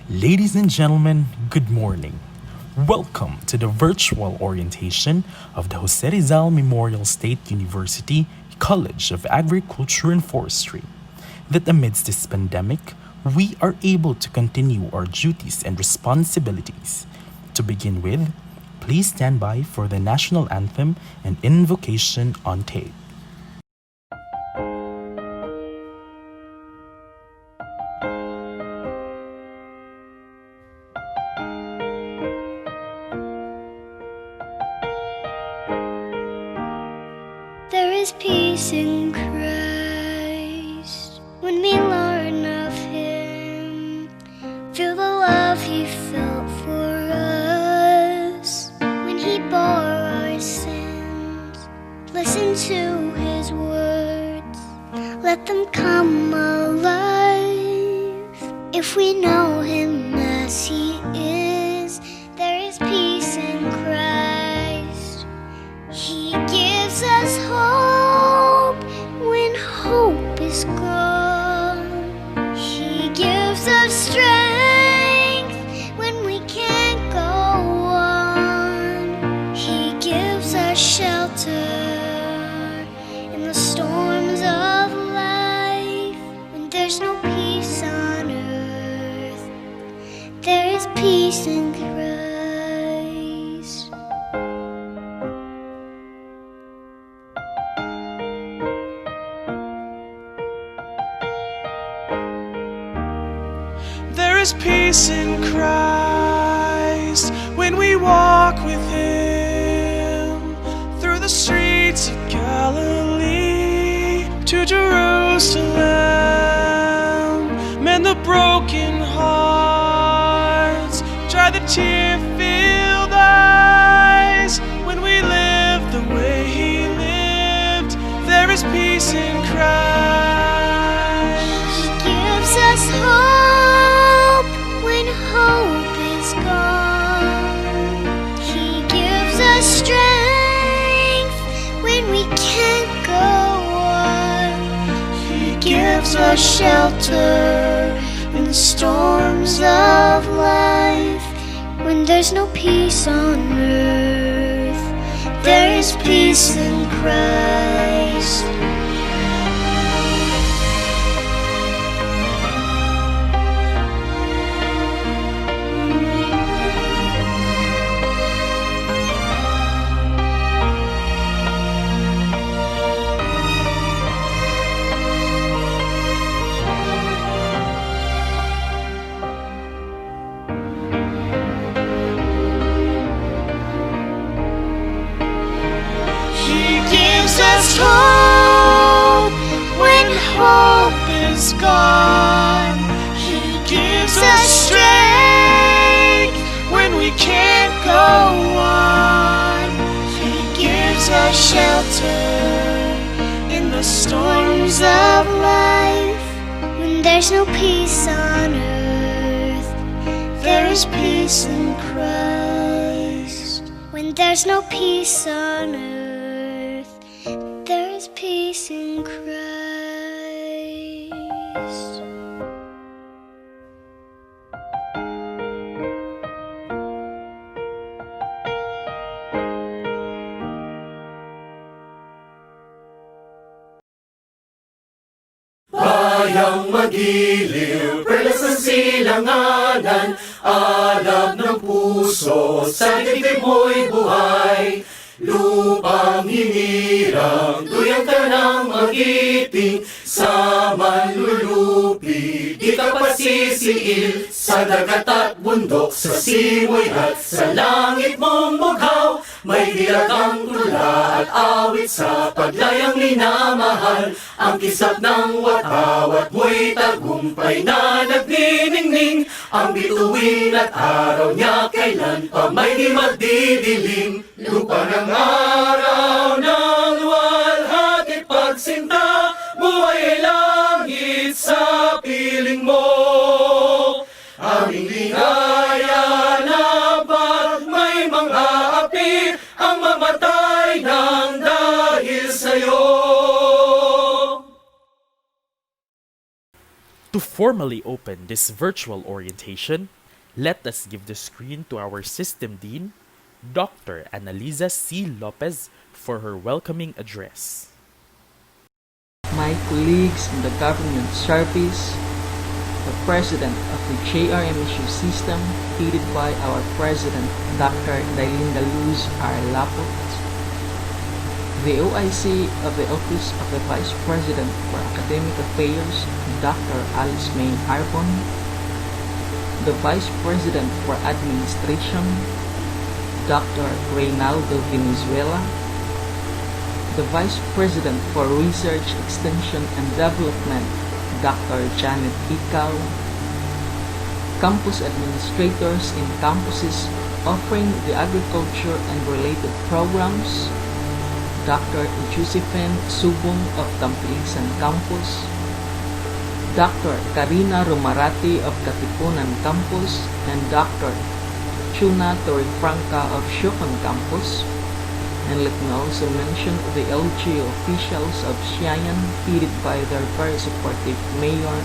Ladies and gentlemen, good morning. Welcome to the virtual orientation of the Jose Rizal Memorial State University College of Agriculture and Forestry. That amidst this pandemic, we are able to continue our duties and responsibilities. To begin with, please stand by for the national anthem and invocation on tape. There is peace in Christ when we learn of Him. Feel the love He felt for us when He bore our sins. Listen to His words, let them come alive. If we know Him as He is, there is peace in Christ. He gives us hope when hope is gone. He gives us strength when we can't go on. He gives us shelter in the storms of life. When there's no peace on earth, there is peace in Christ. There is peace in Christ when we walk with Him through the streets of Galilee to Jerusalem. Mend the broken hearts, dry the tear-filled eyes. When we live the way He lived, there is peace in Christ. He gives us hope when hope is gone. He gives us strength when we can't go on. He gives us shelter in the storms of life. When there's no peace on earth, there is peace in Christ. Us hope when hope is gone. He gives us strength when we can't go on. He gives us shelter in the storms of life. When there's no peace on earth, there is peace in Christ. When there's no peace on earth, there is peace in Christ. Bayang magiliw, perlas ng silanganan, alab ng puso, sa dibdib mo'y buhay. Lupang hinirang, tuyang ka ng magiting, sa manlulupi, di ka pasisiil, sa dagat at bundok, sa simoy at sa langit mong bughaw. May dilagang tula at awit sa paglayang minamahal, ang kisap ng watawat mo'y tagumpay na nagniningning, ang bituin at araw niya kailan pa may di magdidilim. Lupa ng araw ng luwalhati pagsinta, buhay ay langit sa piling mo. Aming ligaya na pag may mga api, ang mamatay ng dahil sa'yo. To formally open this virtual orientation, Let us give the screen to our System Dean, Dr. Annalisa C. Lopez, for her welcoming address. My colleagues in the government service, the president of the JRMSU system, headed by our president, Dr. Dailinda Luz R. Lapot, the OIC of the Office of the Vice President for Academic Affairs, Dr. Alice May Harbon, the Vice President for Administration, Dr. Reynaldo Venezuela, the Vice President for Research, Extension and Development, Dr. Janet Ikaw, campus administrators in campuses offering the agriculture and related programs, Dr. Josephine Subong of Tampilisan Campus, Dr. Karina Romarati of Katipunan Campus, and Dr. Chuna Torrefranca of Siocon Campus. And let me also mention the LGU officials of Siayan, headed by their very supportive Mayor,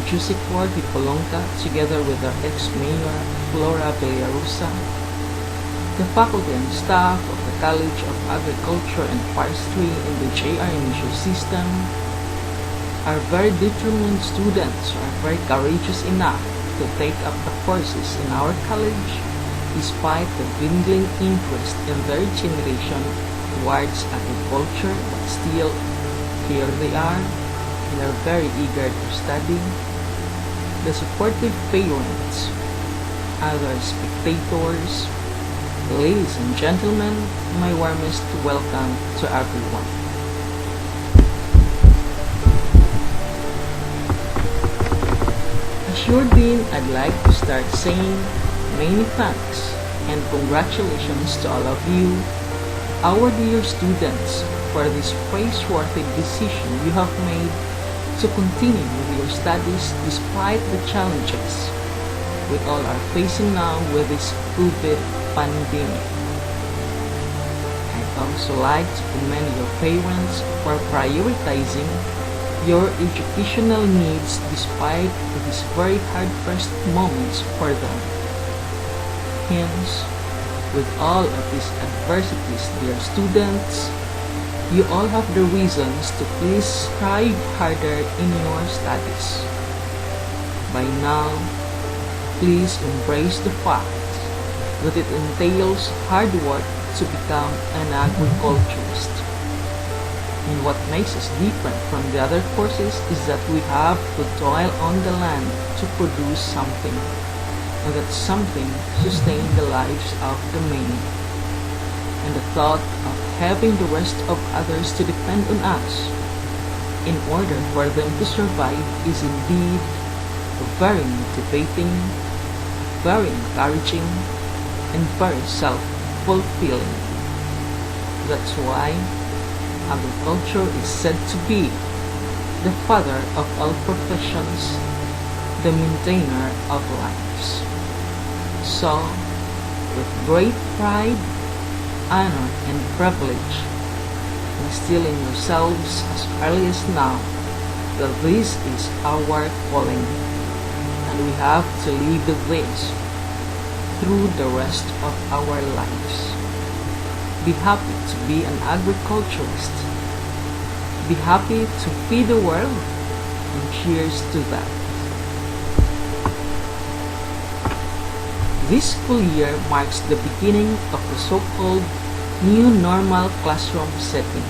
Jusicor Hipolonca, together with their ex-Mayor, Flora Villarosa, the faculty and staff of the College of Agriculture and Forestry in the JRMSU system, our very determined students are very courageous enough to take up the courses in our college despite the dwindling interest in their generation towards agriculture, but still here they are and are very eager to study. The supportive parents, other spectators, ladies and gentlemen, my warmest welcome to everyone. As your dean, I'd like to start saying many thanks and congratulations to all of you, our dear students, for this praiseworthy decision you have made to continue with your studies despite the challenges we all are facing now with this COVID pandemic. I'd also like to commend your parents for prioritizing your educational needs despite these very hard-pressed moments for them. Hence, with all of these adversities, dear students, you all have the reasons to please strive harder in your studies. By now, please embrace the fact that it entails hard work to become an agriculturist. And what makes us different from the other courses is that we have to toil on the land to produce something, and that something sustain the lives of the many. And the thought of having the rest of others to depend on us in order for them to survive is indeed very motivating, very encouraging, and very self-fulfilling. That's why agriculture is said to be the father of all professions, the maintainer of lives. So, with great pride, honor, and privilege, instill in yourselves as early as now that this is our calling, and we have to live this through the rest of our lives. Be happy to be an agriculturist. Be happy to feed the world, and cheers to that. This school year marks the beginning of the so-called new normal classroom setting.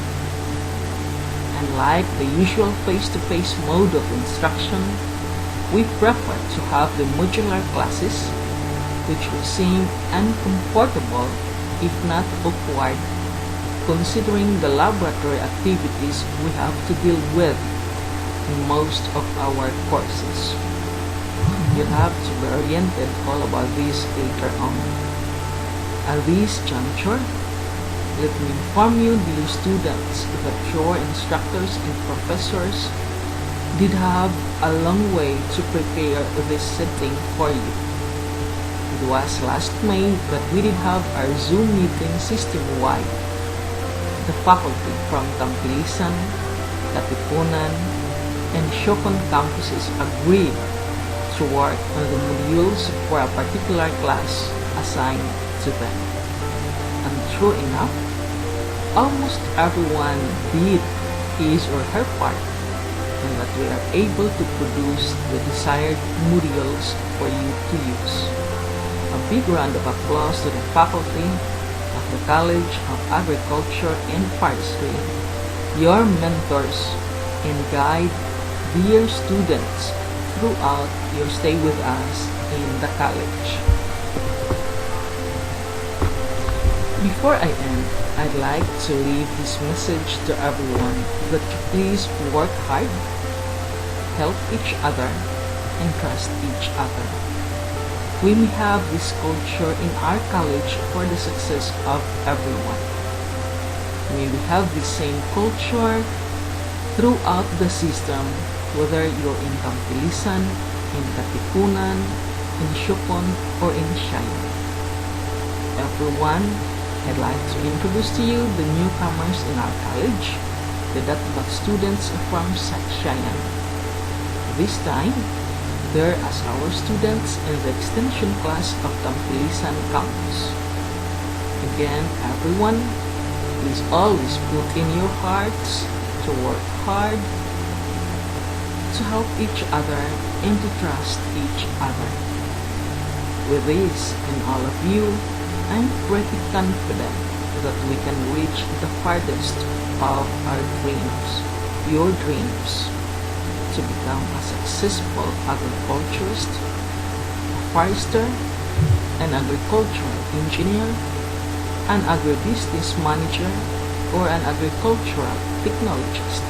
And like the usual face-to-face mode of instruction, we prefer to have the modular classes, which will seem uncomfortable if not awkward, considering the laboratory activities we have to deal with in most of our courses. You'll have to be oriented all about this later on. At this juncture, let me inform you, dear students, that your instructors and professors did have a long way to prepare this setting for you. It was last May that we did have our Zoom meeting system-wide. The faculty from Tampilisan, Katipunan, and Siocon campuses agreed to to work on the modules for a particular class assigned to them. And true enough, almost everyone did his or her part, and that we are able to produce the desired modules for you to use. A big round of applause to the faculty of the College of Agriculture and Forestry, your mentors and guide dear students throughout your stay with us in the college. Before I end, I'd like to leave this message to everyone that you please work hard, help each other, and trust each other. We may have this culture in our college for the success of everyone. May we have the same culture throughout the system, whether you're in Tampilisan, in Katipunan, in Shukon, or in Shayan. Everyone, I'd like to introduce to you the newcomers in our college, the Datbat students from Shayan. This time, they're as our students in the extension class of Tampilisan campus. Again, everyone, please always put in your hearts to work hard, to help each other, and to trust each other. With this and all of you, I'm pretty confident that we can reach the farthest of our dreams, your dreams, to become a successful agriculturist, a forester, an agricultural engineer, an agribusiness manager, or an agricultural technologist.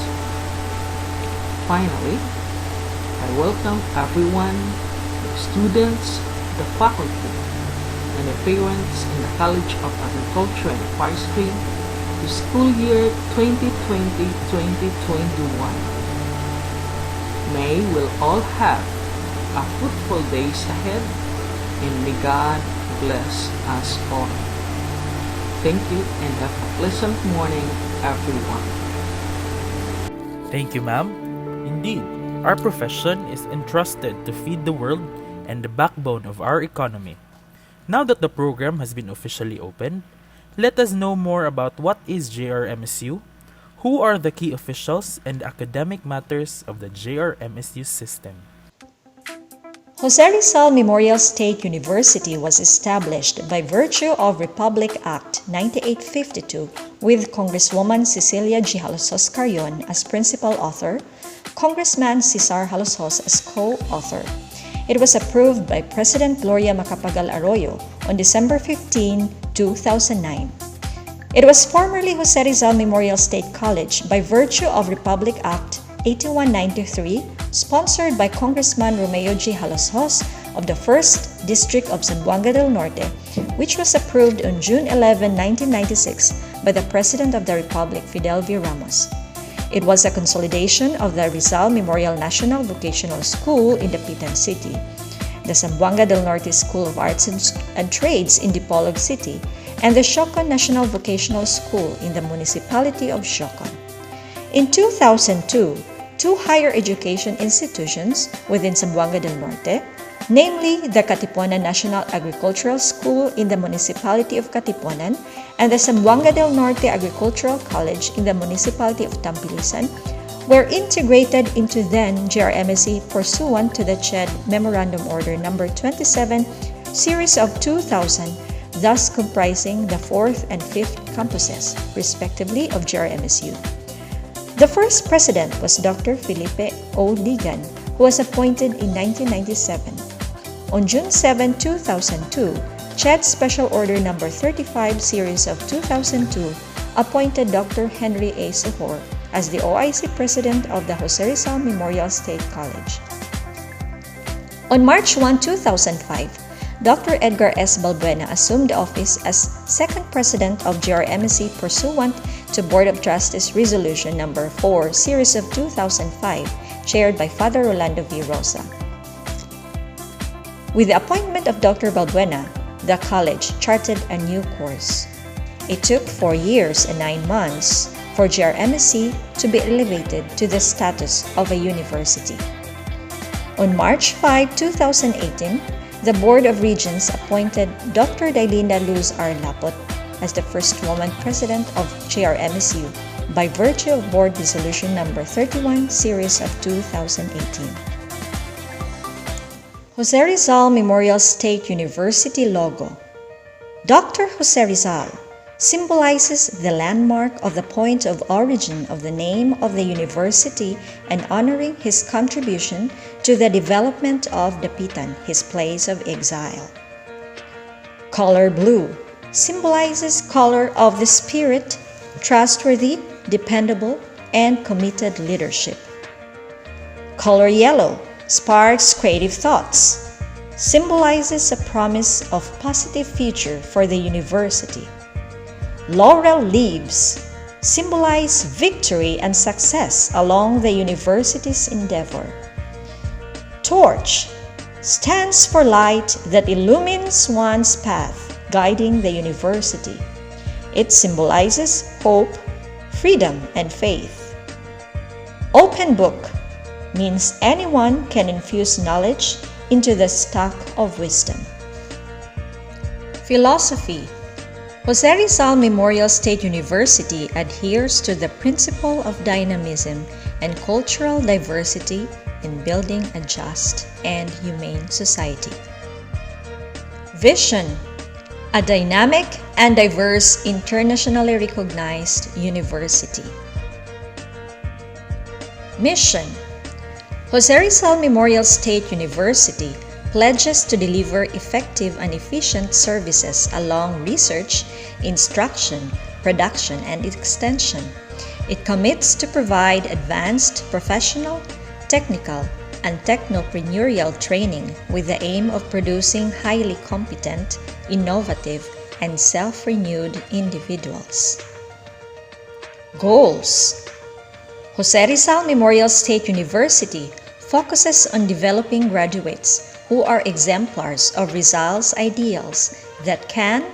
Finally, I welcome everyone, the students, the faculty, and the parents in the College of Agriculture and Forestry to school year 2020-2021. May we'll all have a fruitful days ahead, and may God bless us all. Thank you and have a pleasant morning, everyone. Thank you, ma'am. Indeed, our profession is entrusted to feed the world and the backbone of our economy. Now that the program has been officially opened, let us know more about what is JRMSU, who are the key officials, and the academic matters of the JRMSU system. Jose Rizal Memorial State University was established by virtue of Republic Act 9852 with Congresswoman Cecilia G. Halosos Carrion as principal author, Congressman Cesar Halosos as co-author. It was approved by President Gloria Macapagal Arroyo on December 15, 2009. It was formerly Jose Rizal Memorial State College by virtue of Republic Act 8193, sponsored by Congressman Romeo G. Halosos of the 1st District of Zamboanga del Norte, which was approved on June 11, 1996 by the President of the Republic, Fidel V. Ramos. It was a consolidation of the Rizal Memorial National Vocational School in Dapitan City, the Zamboanga del Norte School of Arts and Trades in Dipolog City, and the Shocon National Vocational School in the municipality of Shocon. In 2002, two higher education institutions within Zamboanga del Norte, namely the Katipunan National Agricultural School in the municipality of Katipunan and the Zamboanga del Norte Agricultural College in the municipality of Tampilisan, were integrated into then JRMSC pursuant to the CHED Memorandum Order No. 27, Series of 2000, thus comprising the 4th and 5th campuses, respectively, of JRMSU. The first president was Dr. Felipe O. Ligan, who was appointed in 1997. On June 7, 2002, CHED Special Order No. 35 Series of 2002 appointed Dr. Henry A. Sohor as the OIC President of the Jose Rizal Memorial State College. On March 1, 2005, Dr. Edgar S. Balbuena assumed office as second president of JRMSC pursuant to Board of Trustees Resolution No. 4 Series of 2005, chaired by Father Rolando V. Rosa. With the appointment of Dr. Balbuena, the college charted a new course. It took 4 years and 9 months for JRMSC to be elevated to the status of a university. On March 5, 2018, the Board of Regents appointed Dr. Dailinda Luz R. Lapot as the first woman president of JRMSU by virtue of Board Resolution Number 31, Series of 2018. Jose Rizal Memorial State University logo. Dr. Jose Rizal symbolizes the landmark of the point of origin of the name of the university and honoring his contribution to the development of Dapitan, his place of exile. Color blue symbolizes color of the spirit, trustworthy, dependable, and committed leadership. Color yellow sparks creative thoughts, symbolizes a promise of positive future for the university. Laurel leaves symbolize victory and success along the university's endeavor. Torch stands for light that illumines one's path, guiding the university. It symbolizes hope, freedom, and faith. Open book means anyone can infuse knowledge into the stock of wisdom. Philosophy. Jose Rizal Memorial State University adheres to the principle of dynamism and cultural diversity in building a just and humane society. Vision. A dynamic and diverse, internationally recognized university. Mission. Jose Rizal Memorial State University pledges to deliver effective and efficient services along research, instruction, production, and extension. It commits to provide advanced professional, technical, and technopreneurial training with the aim of producing highly competent, innovative, and self-renewed individuals. Goals. Jose Rizal Memorial State University focuses on developing graduates who are exemplars of Rizal's ideals that can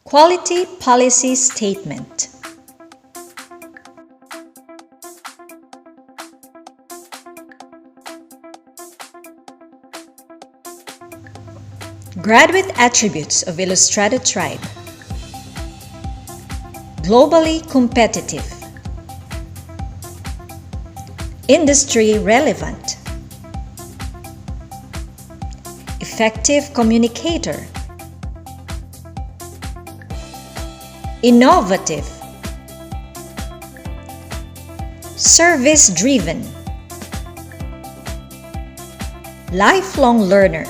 Quality Policy Statement. Graduate attributes of Illustrated Tribe. Globally competitive. Industry relevant. Effective communicator. Innovative. Service-driven. Lifelong learner.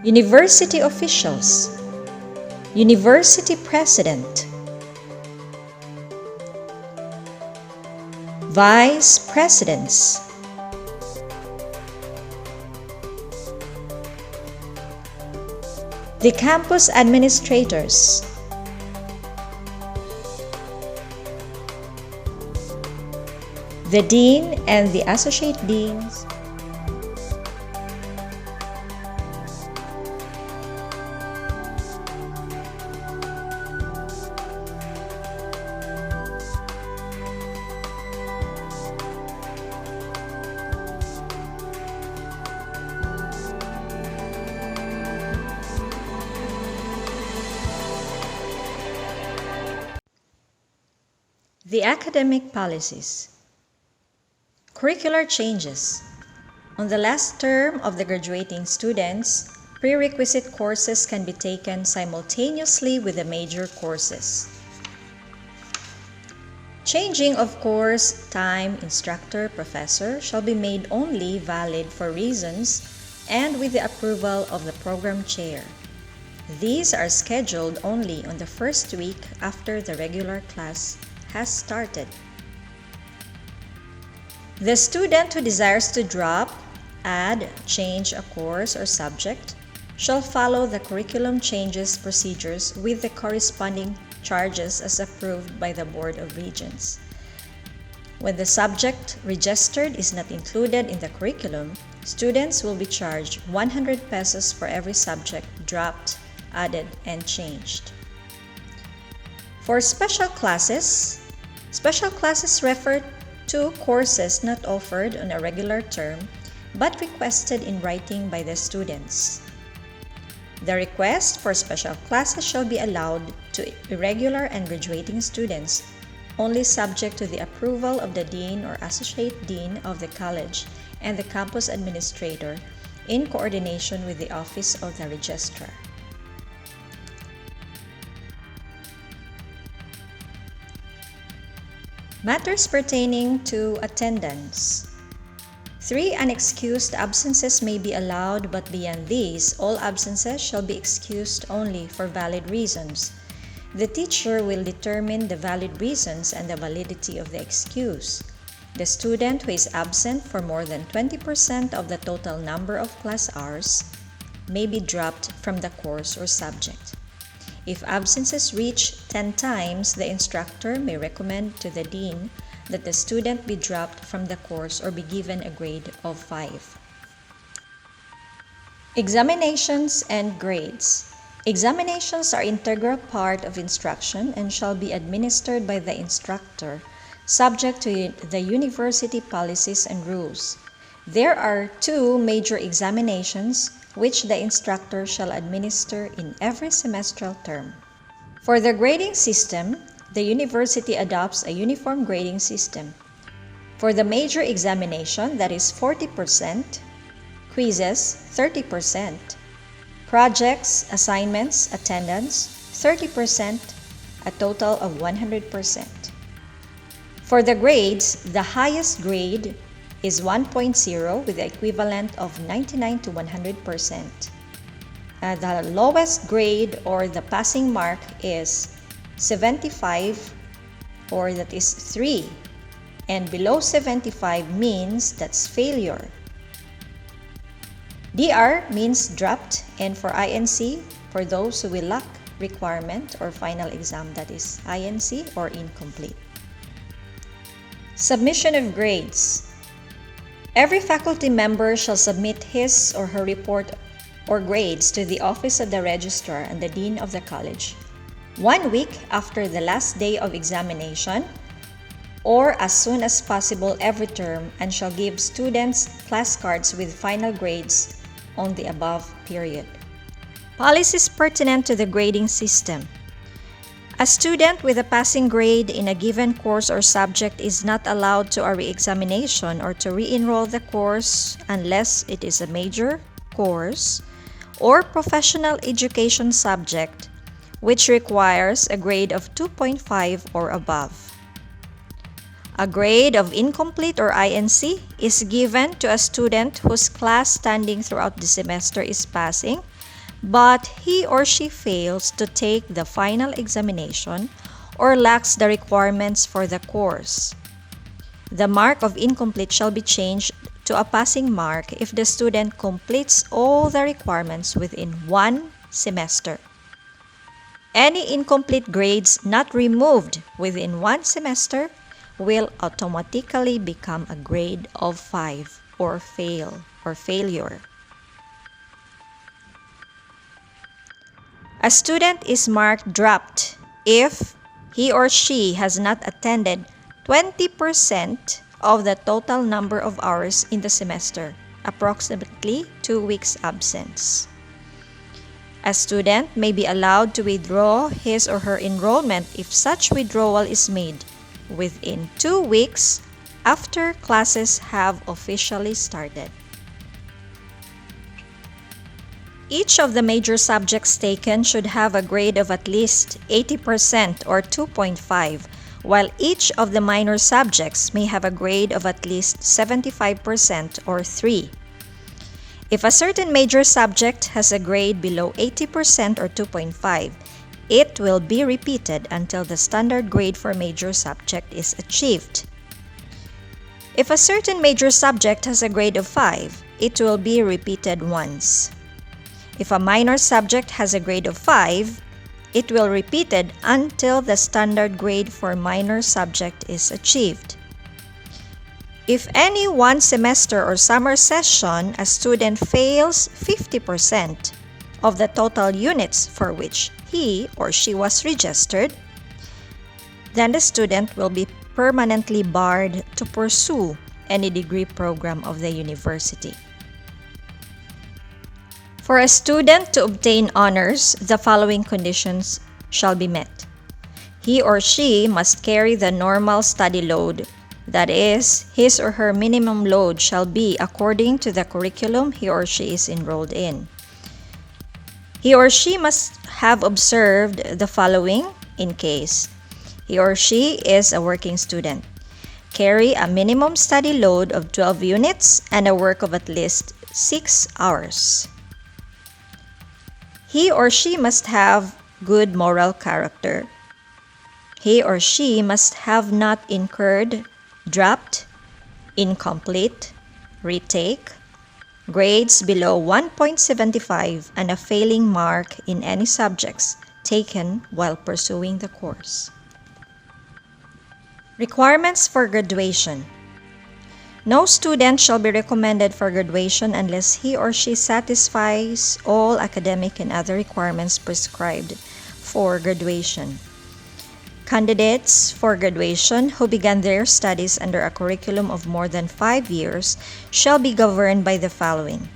University officials. University president. Vice presidents. The campus administrators. The dean and the associate deans. The academic policies. Curricular changes. On the last term of the graduating students, prerequisite courses can be taken simultaneously with the major courses. Changing of course, time, instructor, professor shall be made only valid for reasons and with the approval of the program chair. These are scheduled only on the first week after the regular class has started. The student who desires to drop, add, change a course or subject shall follow the curriculum changes procedures with the corresponding charges as approved by the Board of Regents. When the subject registered is not included in the curriculum, students will be charged 100 pesos for every subject dropped, added, and changed. For special classes refer to courses not offered on a regular term but requested in writing by the students. The request for special classes shall be allowed to irregular and graduating students only subject to the approval of the Dean or Associate Dean of the college and the campus administrator in coordination with the Office of the Registrar. Matters pertaining to attendance. 3 unexcused absences may be allowed, but beyond these, all absences shall be excused only for valid reasons. The teacher will determine the valid reasons and the validity of the excuse. The student who is absent for more than 20% of the total number of class hours may be dropped from the course or subject. If absences reach 10 times, the instructor may recommend to the dean that the student be dropped from the course or be given a grade of 5. Examinations and grades. Examinations are an integral part of instruction and shall be administered by the instructor, subject to the university policies and rules. There are 2 major examinations which the instructor shall administer in every semestral term. For the grading system, the university adopts a uniform grading system. For the major examination, that is 40%, quizzes 30%, projects, assignments, attendance 30%, a total of 100%. For the grades, the highest grade is 1.0 with the equivalent of 99 to 100%. The lowest grade or the passing mark is 75, or that is 3, and below 75 means that's failure. DR means dropped, and for INC, for those who will lack requirement or final exam, that is INC or incomplete. Submission of grades. Every faculty member shall submit his or her report or grades to the Office of the Registrar and the Dean of the College 1 week after the last day of examination, or as soon as possible every term, and shall give students class cards with final grades on the above period. Policies pertinent to the grading system. A student with a passing grade in a given course or subject is not allowed to a re-examination or to re-enroll the course unless it is a major course or professional education subject which requires a grade of 2.5 or above. A grade of incomplete or INC is given to a student whose class standing throughout the semester is passing, but he or she fails to take the final examination or lacks the requirements for the course. The mark of incomplete shall be changed to a passing mark if the student completes all the requirements within 1 semester. Any incomplete grades not removed within 1 semester will automatically become a grade of 5 or failure. A student is marked dropped if he or she has not attended 20% of the total number of hours in the semester, approximately 2 weeks absence. A student may be allowed to withdraw his or her enrollment if such withdrawal is made within 2 weeks after classes have officially started. Each of the major subjects taken should have a grade of at least 80% or 2.5, while each of the minor subjects may have a grade of at least 75% or 3. If a certain major subject has a grade below 80% or 2.5, it will be repeated until the standard grade for major subject is achieved. If a certain major subject has a grade of 5, it will be repeated once. If a minor subject has a grade of 5, it will be repeated until the standard grade for minor subject is achieved. If any one semester or summer session a student fails 50% of the total units for which he or she was registered, then the student will be permanently barred to pursue any degree program of the university. For a student to obtain honors, the following conditions shall be met. He or she must carry the normal study load. That is, his or her minimum load shall be according to the curriculum he or she is enrolled in. He or she must have observed the following in case he or she is a working student. Carry a minimum study load of 12 units and a work of at least 6 hours. He or she must have good moral character. He or she must have not incurred, dropped, incomplete, retake, grades below 1.75 and a failing mark in any subjects taken while pursuing the course. Requirements for graduation. No student shall be recommended for graduation unless he or she satisfies all academic and other requirements prescribed for graduation. Candidates for graduation who began their studies under a curriculum of more than 5 years shall be governed by the following.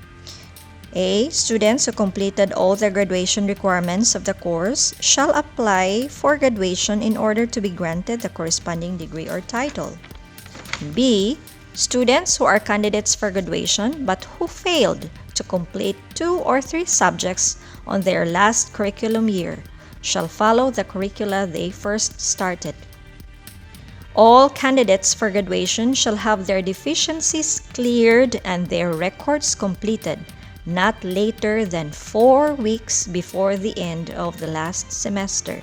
A. Students who completed all the graduation requirements of the course shall apply for graduation in order to be granted the corresponding degree or title. B. Students who are candidates for graduation but who failed to complete 2 or 3 subjects on their last curriculum year shall follow the curricula they first started. All candidates for graduation shall have their deficiencies cleared and their records completed not later than 4 weeks before the end of the last semester.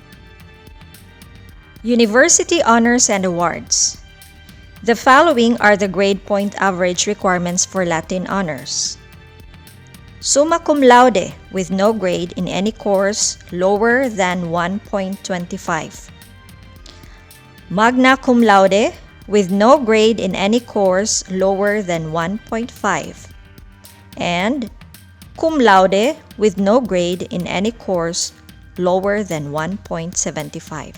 University honors and awards. The following are the grade point average requirements for Latin honors. Summa cum laude with no grade in any course lower than 1.25. Magna cum laude with no grade in any course lower than 1.5. And cum laude with no grade in any course lower than 1.75.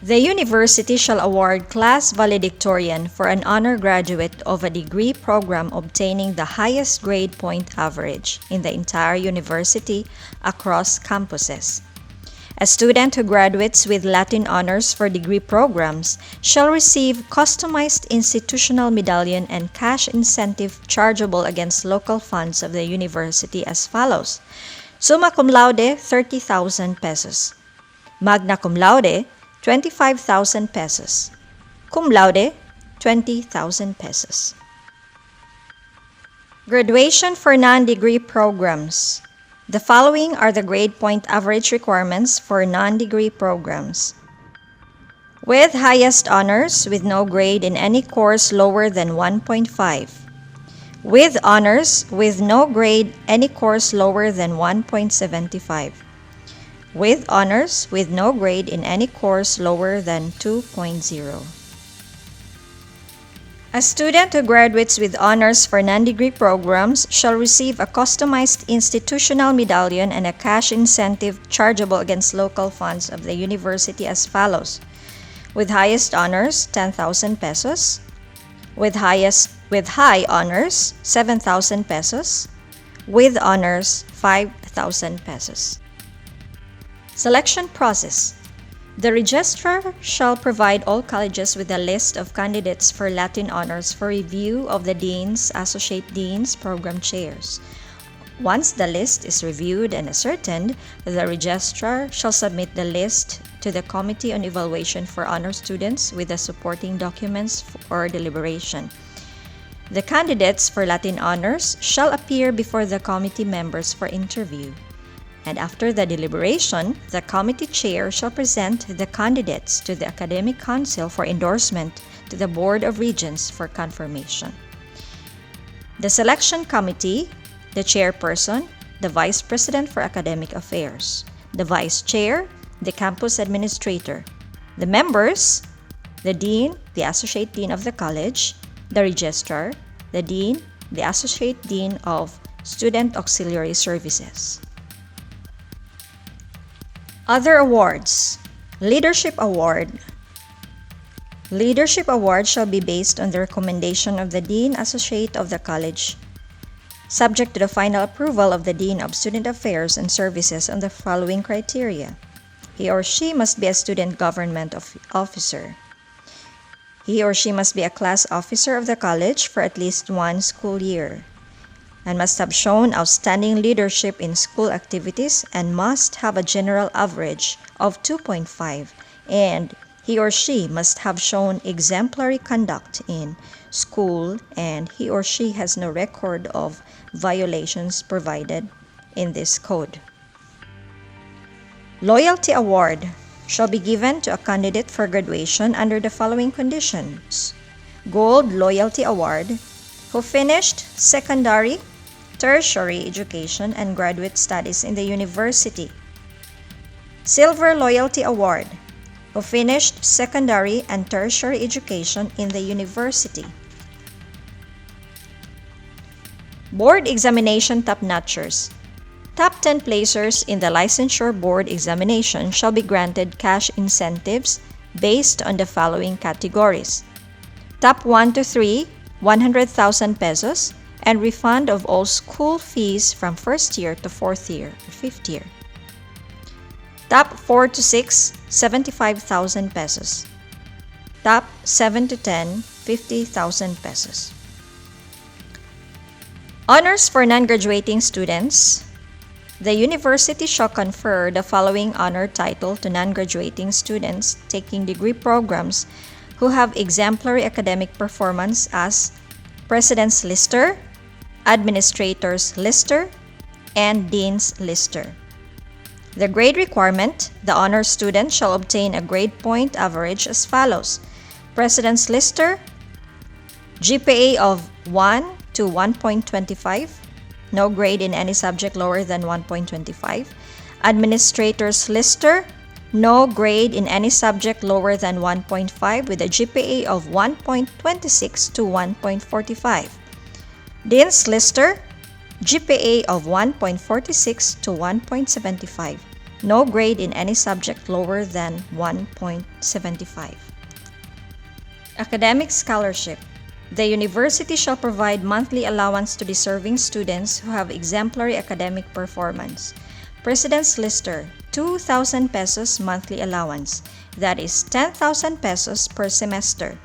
The university shall award class valedictorian for an honor graduate of a degree program obtaining the highest grade point average in the entire university across campuses. A student who graduates with Latin honors for degree programs shall receive customized institutional medallion and cash incentive chargeable against local funds of the university as follows. Summa cum laude, 30,000 pesos. Magna cum laude, 25,000 pesos. Cum laude, 20,000 pesos. Graduation for non-degree programs. The following are the grade point average requirements for non-degree programs. With highest honors with no grade in any course lower than 1.5. With honors with no grade any course lower than 1.75. With honors with no grade in any course lower than 2.0. A student who graduates with honors for non-degree programs shall receive a customized institutional medallion and a cash incentive chargeable against local funds of the university as follows. With highest honors, 10,000 pesos. With high honors, 7,000 pesos. With honors, 5,000 pesos. Selection process. The registrar shall provide all colleges with a list of candidates for Latin honors for review of the deans, associate deans, program chairs. Once the list is reviewed and ascertained, the registrar shall submit the list to the Committee on Evaluation for Honor Students with the supporting documents for deliberation. The candidates for Latin honors shall appear before the committee members for interview. And after the deliberation, the committee chair shall present the candidates to the Academic Council for endorsement to the Board of Regents for confirmation. The selection committee, the chairperson, the vice president for academic affairs, the vice chair, the campus administrator, the members, the Dean, the Associate Dean of the College, the Registrar, the Dean, the Associate Dean of Student Auxiliary Services. Other awards. Leadership Award. Leadership Award shall be based on the recommendation of the Dean Associate of the College, subject to the final approval of the Dean of Student Affairs and Services on the following criteria. He or she must be a student government officer. He or she must be a class officer of the college for at least one school year, and must have shown outstanding leadership in school activities and must have a general average of 2.5, and he or she must have shown exemplary conduct in school, and he or she has no record of violations provided in this code. Loyalty Award shall be given to a candidate for graduation under the following conditions. Gold Loyalty Award, who finished secondary, tertiary education and graduate studies in the university. Silver Loyalty Award, who finished secondary and tertiary education in the university. Board Examination Top-Notchers. Top 10 placers in the Licensure Board examination shall be granted cash incentives based on the following categories. Top 1 to 3, 100,000 pesos, and refund of all school fees from first year to fourth year or fifth year. Top 4 to 6, 75,000 pesos. Top 7 to 10, 50,000 pesos. Honors for non-graduating students. The university shall confer the following honor title to non-graduating students taking degree programs who have exemplary academic performance as President's Lister, Administrator's Lister, and Dean's Lister. The grade requirement: the honor student shall obtain a grade point average as follows: President's Lister, GPA of 1 to 1.25, no grade in any subject lower than 1.25. Administrator's Lister, no grade in any subject lower than 1.5 with a GPA of 1.26 to 1.45. Dean's Lister, GPA of 1.46 to 1.75, no grade in any subject lower than 1.75. Academic Scholarship. The university shall provide monthly allowance to deserving students who have exemplary academic performance. President's Lister, 2,000 pesos monthly allowance, that is 10,000 pesos per semester.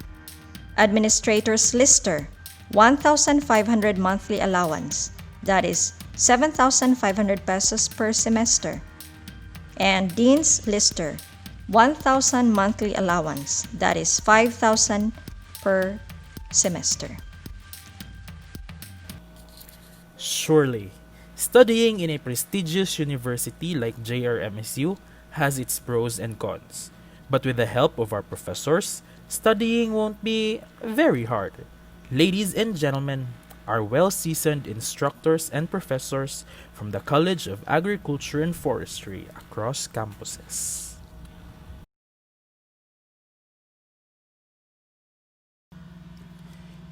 Administrator's Lister, 1,500 monthly allowance, that is 7,500 pesos per semester. And Dean's Lister, 1,000 monthly allowance, that is 5,000 per semester. Surely, studying in a prestigious university like JRMSU has its pros and cons. But with the help of our professors, studying won't be very hard. Ladies and gentlemen, our well-seasoned instructors and professors from the College of Agriculture and Forestry across campuses.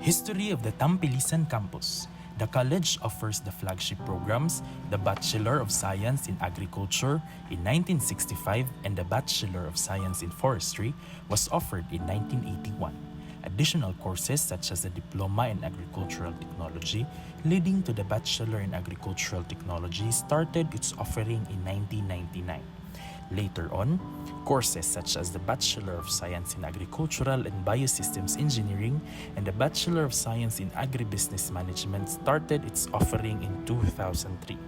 History of the Tampilisan Campus. The college offers the flagship programs, the Bachelor of Science in Agriculture in 1965 and the Bachelor of Science in Forestry was offered in 1981. Additional courses such as the Diploma in Agricultural Technology leading to the Bachelor in Agricultural Technology started its offering in 1999. Later on, courses such as the Bachelor of Science in Agricultural and Biosystems Engineering and the Bachelor of Science in Agribusiness Management started its offering in 2003.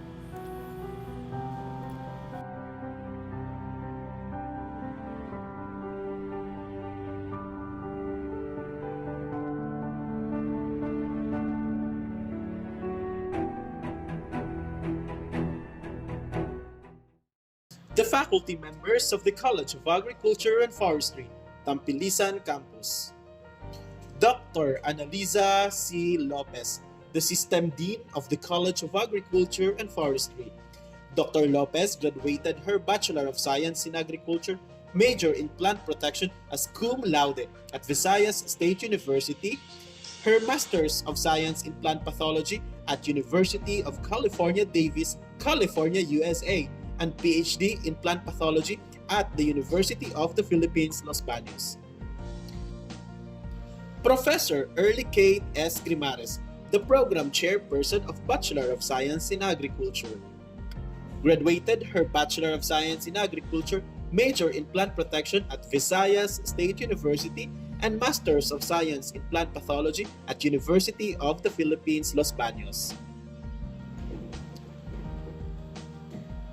The faculty members of the College of Agriculture and Forestry, Tampilisan Campus. Dr. Analiza C. Lopez, the System Dean of the College of Agriculture and Forestry. Dr. Lopez graduated her Bachelor of Science in Agriculture major in plant protection as cum laude at Visayas State University, her Master's of Science in Plant Pathology at University of California, Davis, California, USA, and PhD in Plant Pathology at the University of the Philippines, Los Baños. Professor Early Kate S. Grimares, the Program Chairperson of Bachelor of Science in Agriculture. Graduated her Bachelor of Science in Agriculture, major in Plant Protection at Visayas State University, and Masters of Science in Plant Pathology at University of the Philippines, Los Baños.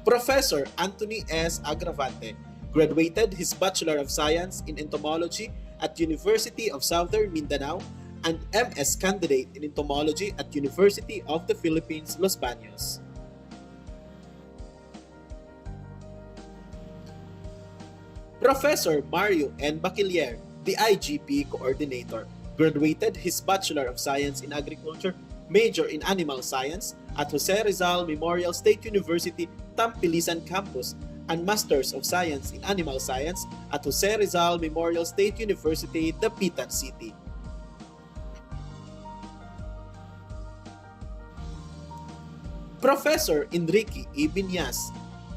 Professor Anthony S. Agravante graduated his Bachelor of Science in Entomology at University of Southern Mindanao and MS candidate in Entomology at University of the Philippines, Los Baños. Professor Mario N. Bachiller, the IGP Coordinator, graduated his Bachelor of Science in Agriculture, major in Animal Science at Jose Rizal Memorial State University, Tampilisan Campus, and Masters of Science in Animal Science at Jose Rizal Memorial State University, Dapitan City. Professor Enrique E. Binyas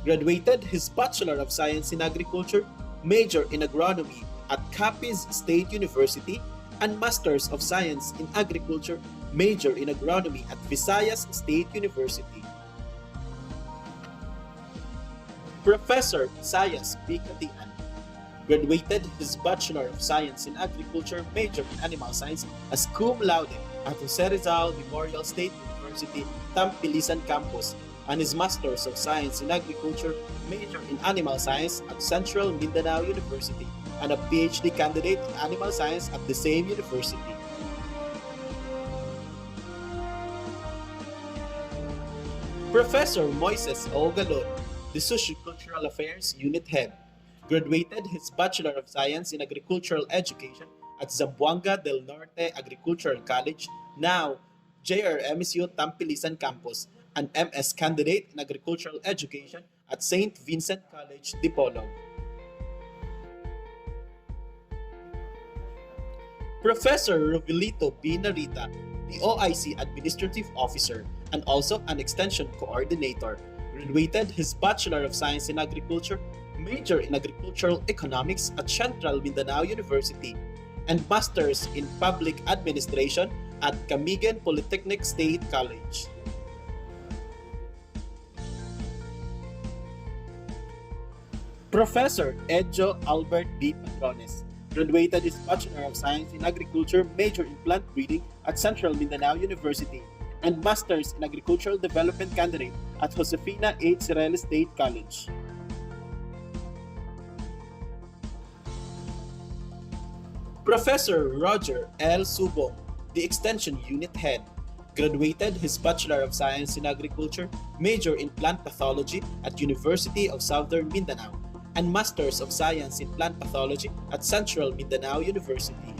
graduated his Bachelor of Science in Agriculture, major in Agronomy at Capiz State University, and Masters of Science in Agriculture, major in Agronomy at Visayas State University. Professor Isaias B. Catian graduated his Bachelor of Science in Agriculture, major in Animal Science as cum laude at Jose Rizal Memorial State University, Tampilisan Campus, and his Masters of Science in Agriculture, major in Animal Science at Central Mindanao University, and a PhD candidate in Animal Science at the same university. Professor Moises O. Galon, the Sociocultural Affairs Unit Head, graduated his Bachelor of Science in Agricultural Education at Zamboanga del Norte Agricultural College, now JRMSU Tampilisan Campus, and MS candidate in Agricultural Education at St. Vincent College, Dipolog. Professor Rovelito B. Narita, the OIC Administrative Officer and also an Extension Coordinator, graduated his Bachelor of Science in Agriculture, major in Agricultural Economics at Central Mindanao University, and Masters in Public Administration at Camigan Polytechnic State College. Professor Edjo Albert B. Patrones graduated his Bachelor of Science in Agriculture, major in Plant Breeding at Central Mindanao University, and Masters in Agricultural Development candidate at Josefina H. Cirela State College. Professor Roger L. Subong, the Extension Unit Head, graduated his Bachelor of Science in Agriculture, major in Plant Pathology at University of Southern Mindanao, and Masters of Science in Plant Pathology at Central Mindanao University.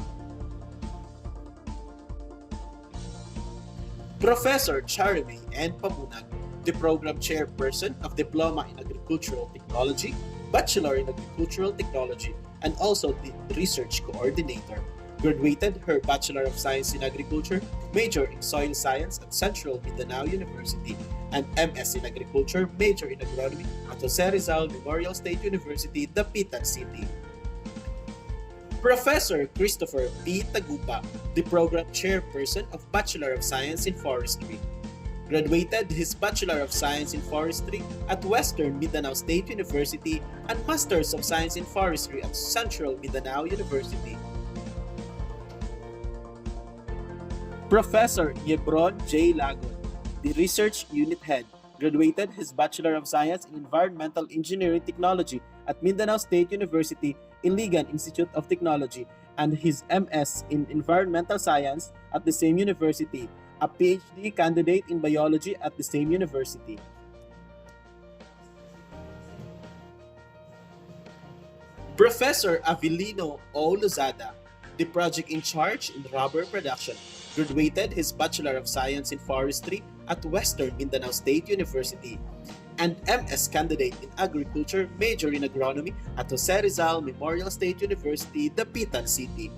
Professor Charime N. Pamunag, the Program Chairperson of Diploma in Agricultural Technology, Bachelor in Agricultural Technology, and also the Research Coordinator, graduated her Bachelor of Science in Agriculture, major in Soil Science at Central Mindanao University, and MS in Agriculture, major in Agronomy at Jose Rizal Memorial State University, Dapitan City. Professor Christopher P. Tagupa, the Program Chairperson of Bachelor of Science in Forestry, graduated his Bachelor of Science in Forestry at Western Mindanao State University and Masters of Science in Forestry at Central Mindanao University. Professor Yebron J. Lagon, the Research Unit Head, graduated his Bachelor of Science in Environmental Engineering Technology at Mindanao State University Iligan Institute of Technology and his MS in Environmental Science at the same university, a PhD candidate in Biology at the same university. Professor Avelino O. Lozada, the project in charge in rubber production, graduated his Bachelor of Science in Forestry at Western Mindanao State University, and MS candidate in agriculture, major in agronomy at Jose Rizal Memorial State University, Dapitan City.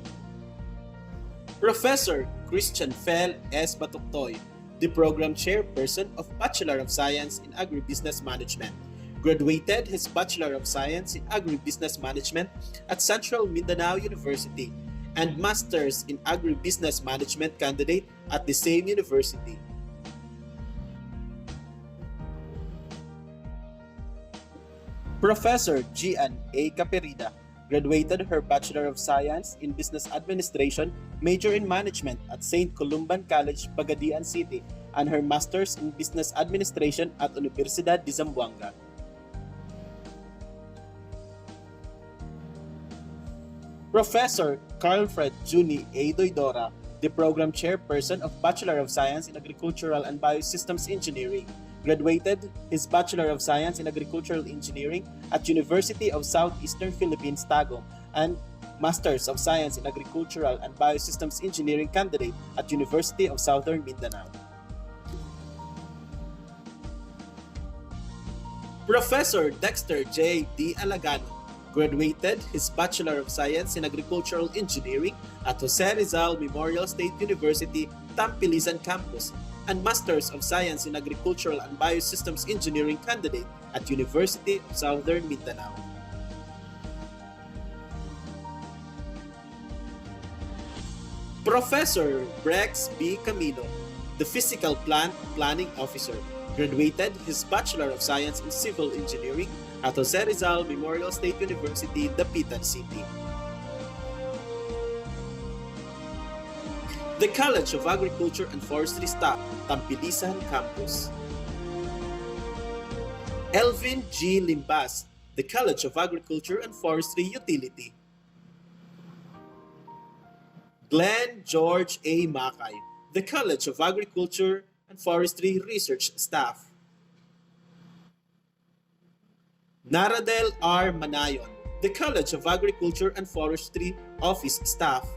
Professor Christian Fel S. Batuktoy, the program chairperson of Bachelor of Science in Agribusiness Management, graduated his Bachelor of Science in Agribusiness Management at Central Mindanao University and Masters in Agribusiness Management candidate at the same university. Professor Gian A. Caperida graduated her Bachelor of Science in Business Administration, major in Management at St. Columban College, Pagadian City, and her Masters in Business Administration at Universidad de Zamboanga. Professor Carlfred Juni A. Doidora, the program chairperson of Bachelor of Science in Agricultural and Biosystems Engineering, graduated his Bachelor of Science in Agricultural Engineering at University of Southeastern Philippines, Tagum, and Masters of Science in Agricultural and Biosystems Engineering candidate at University of Southern Mindanao. Professor Dexter J. D. Alagano graduated his Bachelor of Science in Agricultural Engineering at Jose Rizal Memorial State University, Tampilisan Campus, and Masters of Science in Agricultural and Biosystems Engineering candidate at University of Southern Mindanao. Professor Brex B. Camilo, the Physical Plant Planning Officer, graduated his Bachelor of Science in Civil Engineering at Jose Rizal Memorial State University, Dapitan City. The College of Agriculture and Forestry staff, Tampilisan Campus. Elvin G. Limbas, the College of Agriculture and Forestry Utility. Glenn George A. Makay, the College of Agriculture and Forestry Research Staff. Naradel R. Manayon, the College of Agriculture and Forestry Office Staff.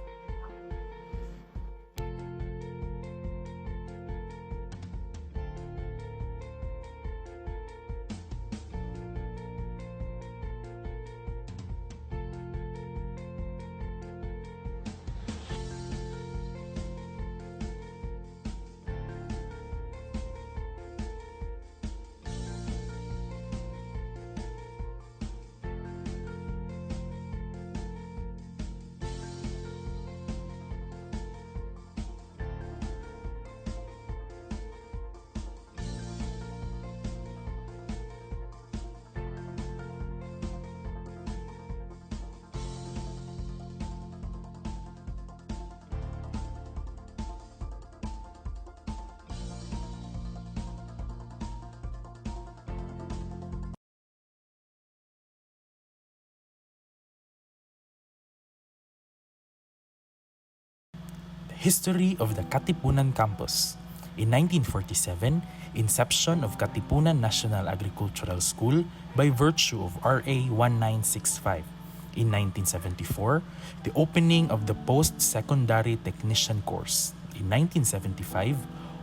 History of the Katipunan Campus. In 1947, inception of Katipunan National Agricultural School by virtue of RA 1965. In 1974, the opening of the post-secondary technician course. In 1975,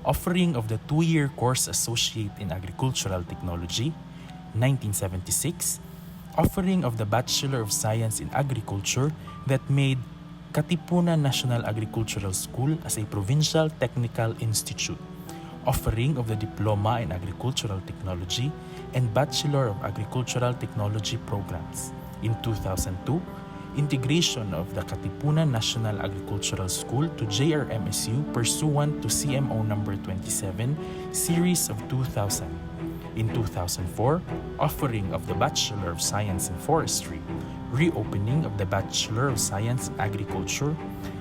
offering of the 2-year course Associate in Agricultural Technology. 1976, offering of the Bachelor of Science in Agriculture that made Katipunan National Agricultural School as a provincial technical institute, offering of the Diploma in Agricultural Technology and Bachelor of Agricultural Technology programs. In 2002, integration of the Katipunan National Agricultural School to JRMSU pursuant to CMO number 27, series of 2000. In 2004, offering of the Bachelor of Science in Forestry, reopening of the Bachelor of Science in Agriculture,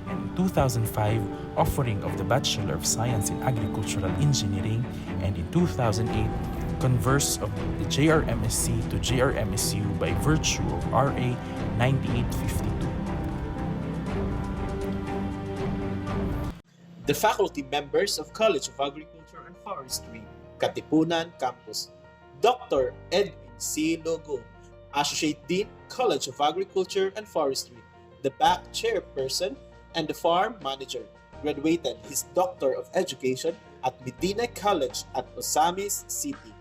and in 2005, offering of the Bachelor of Science in Agricultural Engineering, and in 2008, converse of the JRMSC to JRMSU by virtue of RA 9852. The faculty members of College of Agriculture and Forestry, Katipunan Campus. Dr. Edwin C. Logo, Associate Dean, College of Agriculture and Forestry, the BAC Chairperson, and the Farm Manager. Graduated his Doctor of Education at Medina College at Osamis City.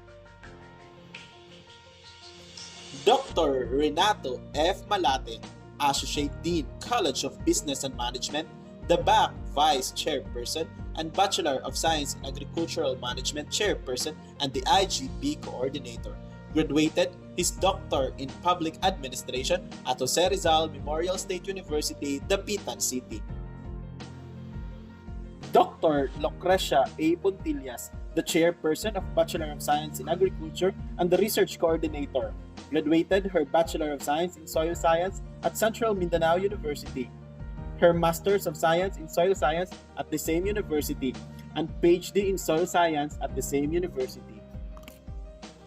Dr. Renato F. Malate, Associate Dean, College of Business and Management, the BAC Vice Chairperson, and Bachelor of Science in Agricultural Management Chairperson and the IGP Coordinator. Graduated his Doctor in Public Administration at Jose Rizal Memorial State University, Dapitan City. Dr. Lucrecia A. Puntillas, the Chairperson of Bachelor of Science in Agriculture and the Research Coordinator. Graduated her Bachelor of Science in Soil Science at Central Mindanao University, her Masters of Science in Soil Science at the same university, and PhD in Soil Science at the same university.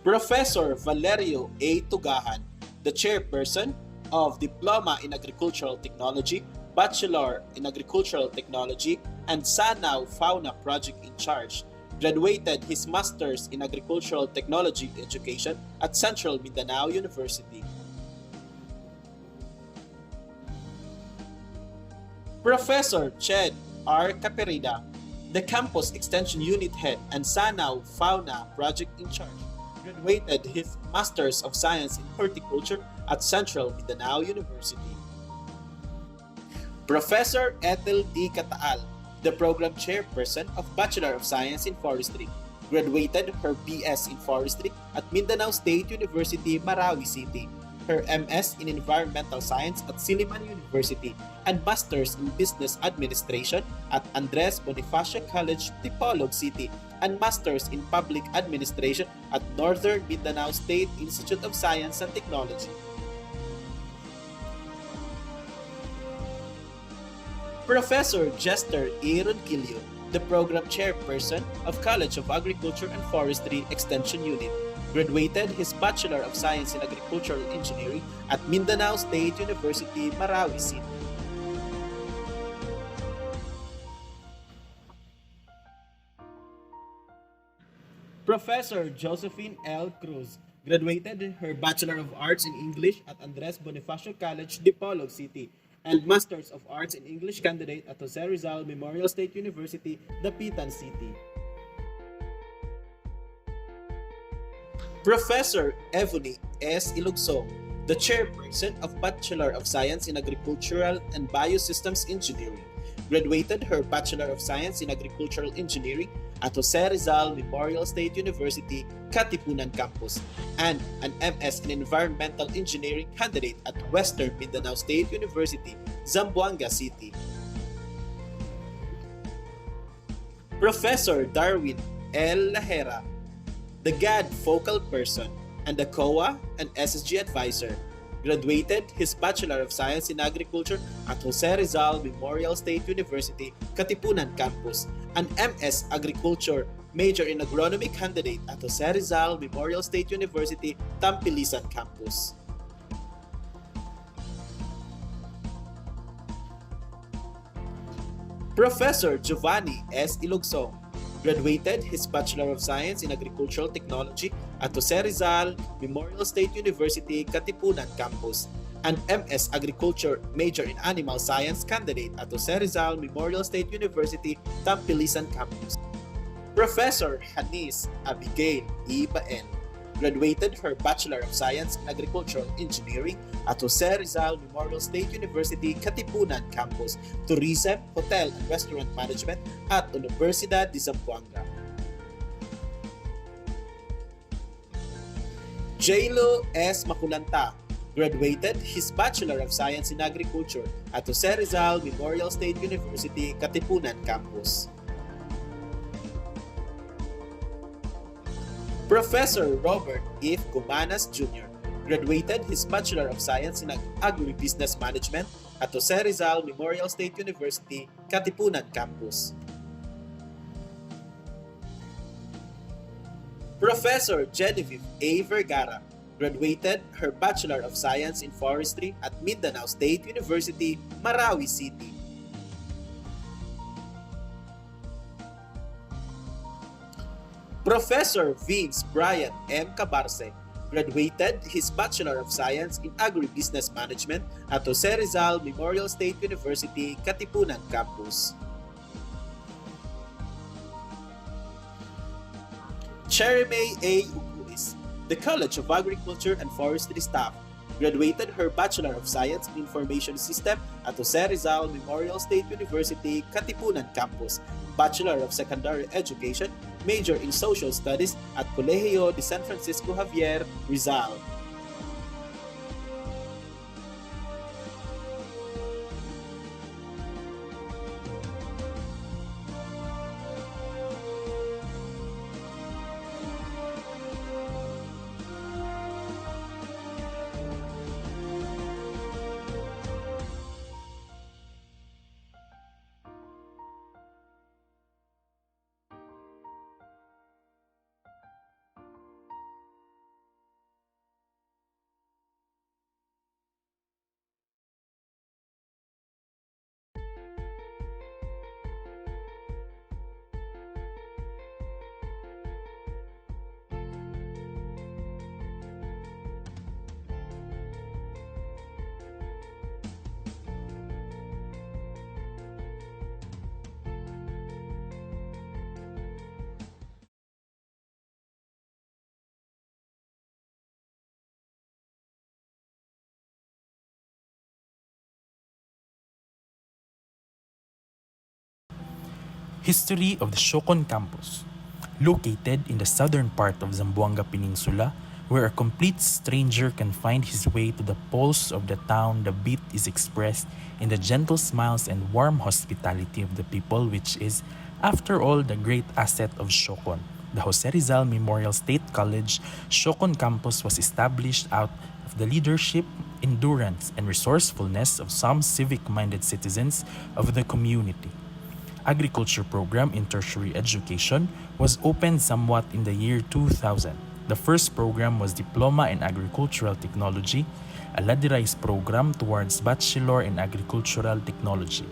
Professor Valerio A. Tugahan, the Chairperson of Diploma in Agricultural Technology, Bachelor in Agricultural Technology, and Sanaw Fauna Project in Charge. Graduated his Masters in Agricultural Technology Education at Central Mindanao University. Professor Ched R. Caperida, the Campus Extension Unit Head and Sanaw Fauna Project in Charge. Graduated his Masters of Science in Horticulture at Central Mindanao University. Professor Ethel D. Cataal, the Program Chairperson of Bachelor of Science in Forestry. Graduated her BS in Forestry at Mindanao State University, Marawi City, her MS in Environmental Science at Silliman University, and Masters in Business Administration at Andres Bonifacio College, Tipolog City, and Masters in Public Administration at Northern Mindanao State Institute of Science and Technology. Professor Jester A. Ronquillo, the Program Chairperson of College of Agriculture and Forestry Extension Unit, graduated his Bachelor of Science in Agricultural Engineering at Mindanao State University, Marawi City. Professor Josephine L. Cruz, graduated her Bachelor of Arts in English at Andres Bonifacio College, Dipolog City, and Masters of Arts in English candidate at Jose Rizal Memorial State University, Dapitan City. Professor Evony S. Ilugsong, the Chairperson of Bachelor of Science in Agricultural and Biosystems Engineering, graduated her Bachelor of Science in Agricultural Engineering at Jose Rizal Memorial State University, Katipunan Campus, and an MS in Environmental Engineering candidate at Western Mindanao State University, Zamboanga City. Professor Darwin L. Lahera, the GAD Focal Person and the COA and SSG Advisor, graduated his Bachelor of Science in Agriculture at Jose Rizal Memorial State University, Katipunan Campus, and MS Agriculture, major in Agronomy candidate at Jose Rizal Memorial State University, Tampilisan Campus. Professor Giovanni S. Ilugsong, graduated his Bachelor of Science in Agricultural Technology at Jose Rizal Memorial State University, Katipunan Campus, and MS Agriculture, major in Animal Science candidate at Jose Rizal Memorial State University, Tampilisan Campus. Professor Hanis Abigail E. Baen, graduated her Bachelor of Science in Agricultural Engineering at Jose Rizal Memorial State University, Katipunan Campus, Tourism, Hotel and Restaurant Management at Universidad de Zamboanga. J.Lo S. Maculanta, graduated his Bachelor of Science in Agriculture at Jose Rizal Memorial State University, Katipunan Campus. Professor Robert F. Gumanas Jr. graduated his Bachelor of Science in Agribusiness Management at Jose Rizal Memorial State University, Katipunan Campus. Professor Genevieve A. Vergara graduated her Bachelor of Science in Forestry at Mindanao State University, Marawi City. Professor Vince Brian M. Cabarce graduated his Bachelor of Science in Agribusiness Management at Jose Rizal Memorial State University, Katipunan Campus. Cherime A. Uguis the College of Agriculture and Forestry staff. Graduated her Bachelor of Science in Information System at Jose Rizal Memorial State University, Katipunan Campus. Bachelor of Secondary Education, major in Social Studies at Colegio de San Francisco Javier, Rizal. History of the Shokon campus. Located in the southern part of Zamboanga Peninsula, where a complete stranger can find his way to the pulse of the town, the beat is expressed in the gentle smiles and warm hospitality of the people, which is, after all, the great asset of Shokon. The Jose Rizal Memorial State College Shokon campus was established out of the leadership, endurance, and resourcefulness of some civic-minded citizens of the community. Agriculture program in tertiary education was opened somewhat in the year 2000. The first program was Diploma in Agricultural Technology, a ladderized program towards Bachelor in Agricultural Technology.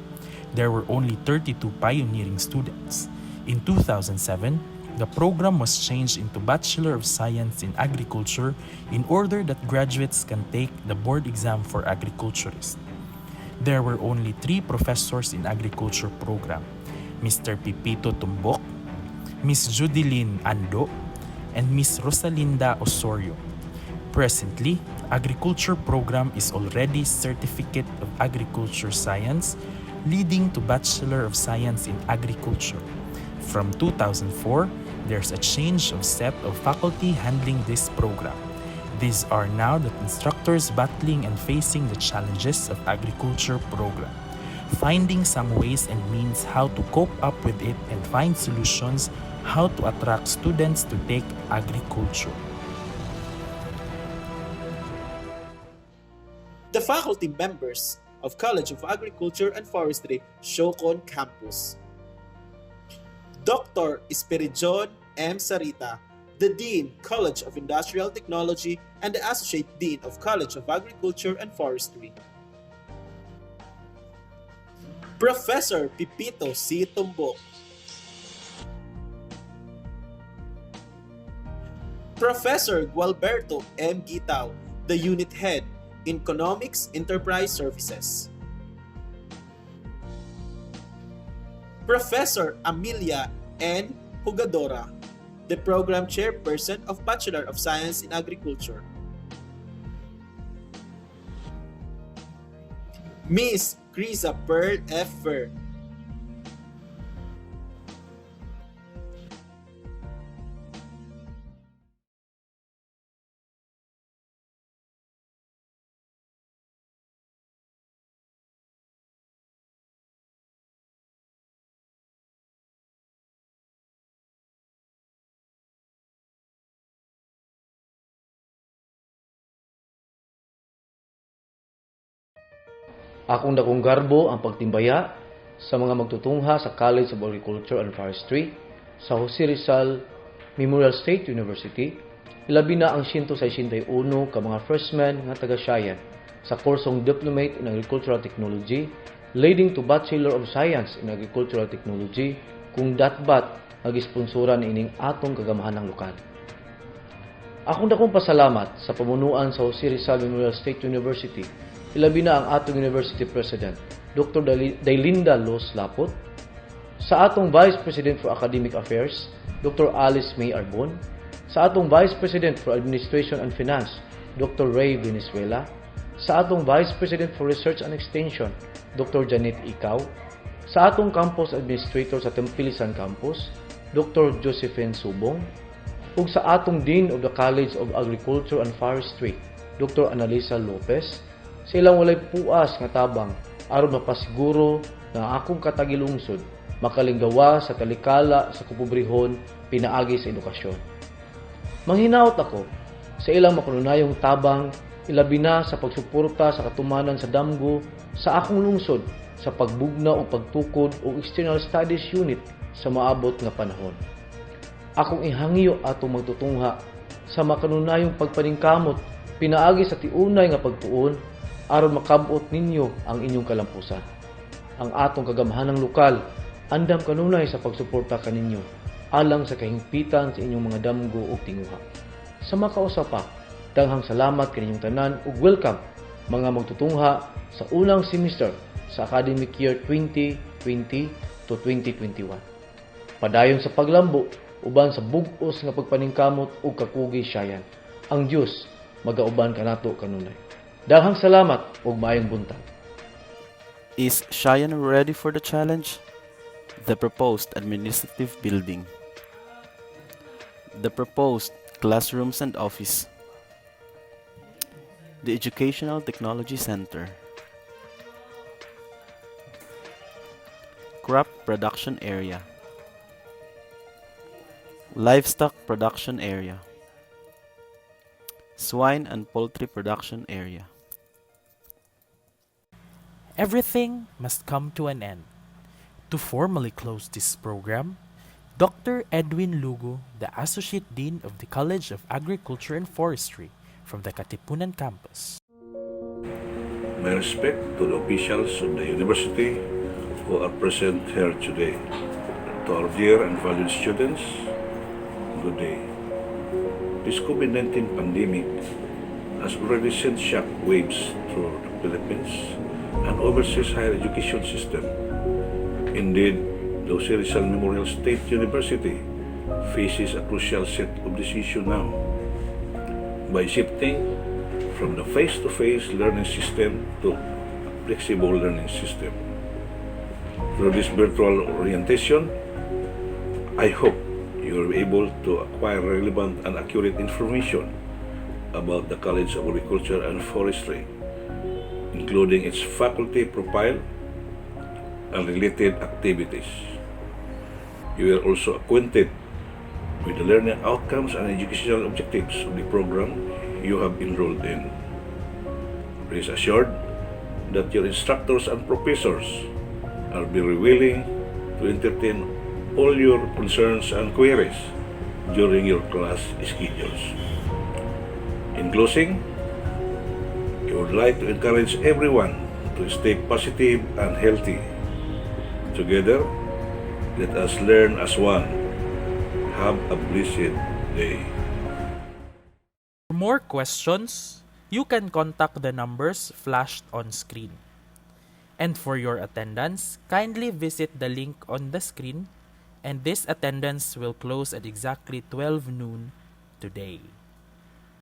There were only 32 pioneering students. In 2007, the program was changed into Bachelor of Science in Agriculture in order that graduates can take the board exam for agriculturists. There were only 3 professors in agriculture program, Mr. Pipito Tumbok, Miss Judilyn Ando, and Miss Rosalinda Osorio. Presently, agriculture program is already Certificate of Agriculture Science, leading to Bachelor of Science in Agriculture. From 2004, there's a change of set of faculty handling this program. These are now the instructors battling and facing the challenges of agriculture program, finding some ways and means how to cope up with it and find solutions how to attract students to take agriculture. The faculty members of College of Agriculture and Forestry, Shokon Campus. Dr. Espirijon M. Sarita, the Dean, College of Industrial Technology, and the Associate Dean of College of Agriculture and Forestry. Professor Pipito C. Tumbok. Professor Gualberto M. Gitao, the Unit Head, Economics Enterprise Services. Professor Amelia N. Jugadora, the Program Chairperson of Bachelor of Science in Agriculture. Miss Krisa Pearl F. Ver. Akong dakong garbo ang pagtimbaya sa mga magtutungha sa College of Agriculture and Forestry sa Jose Rizal Memorial State University, ilabi na ang 161 ka mga freshmen nga taga-Shayan sa kursong Diplomate in Agricultural Technology leading to Bachelor of Science in Agricultural Technology kung datbat nagisponsoran ining atong kagamahanang lokal. Akong dakong pasalamat sa pamunuan sa Jose Rizal Memorial State University, ilabi na ang atong University President, Dr. Daylinda Los Lapot, sa atong Vice President for Academic Affairs, Dr. Alice May Arbon, sa atong Vice President for Administration and Finance, Dr. Ray Venezuela, sa atong Vice President for Research and Extension, Dr. Janet Ikaw, sa atong Campus Administrator sa Tempilisan Campus, Dr. Josephine Subong, ug sa atong Dean of the College of Agriculture and Forestry, Dr. Analisa Lopez, sa ilang walay puas nga tabang aron mapasiguro nga ang akong katagilungsod makalinggawa sa talikala sa kupobrehon pinaagi sa edukasyon. Manghinaot ako sa ilang makanunayong tabang ilabi na sa pagsuporta sa katumanan sa damgo sa akong lungsod sa pagbugna o pagtukod o external studies unit sa maabot nga panahon. Akong ihangyo atong magtutungha sa makanunayong pagpaningkamot pinaagi sa tiunay nga pagtuon aron makabot ninyo ang inyong kalampusan. Ang atong kagamhanang lokal andam kanunay sa pagsuporta kaninyo alang sa kahingpitan sa inyong mga damgo ug tinguha. Sa makausa pa, daghang salamat kaninyong tanan ug welcome mga magtutungha sa unang semester sa academic year 2020 to 2021. Padayon sa paglambo uban sa bug-os nga pagpaningkamot ug kakugi siayan. Ang Dios magauban kanato kanunay. Daghang salamat ug maayong buntag. Is Cheyenne ready for the challenge? The proposed administrative building. The proposed classrooms and office. The Educational Technology Center. Crop production area. Livestock production area. Swine and poultry production area. Everything must come to an end. To formally close this program, Dr. Edwin Lugo, the Associate Dean of the College of Agriculture and Forestry from the Katipunan campus. My respect to the officials of the university who are present here today. To our dear and valued students, good day. This COVID-19 pandemic has already sent shock waves through the Philippines and overseas higher education system. Indeed, the Jose Rizal Memorial State University faces a crucial set of decisions now. By shifting from the face-to-face learning system to a flexible learning system. Through this virtual orientation, I hope you will be able to acquire relevant and accurate information about the College of Agriculture and Forestry, including its faculty profile and related activities. You are also acquainted with the learning outcomes and educational objectives of the program you have enrolled in. Rest assured that your instructors and professors are very willing to entertain all your concerns and queries during your class schedules. In closing, I would like to encourage everyone to stay positive and healthy. Together, let us learn as one. Have a blessed day. For more questions, you can contact the numbers flashed on screen. And for your attendance, kindly visit the link on the screen, and this attendance will close at exactly 12 noon today.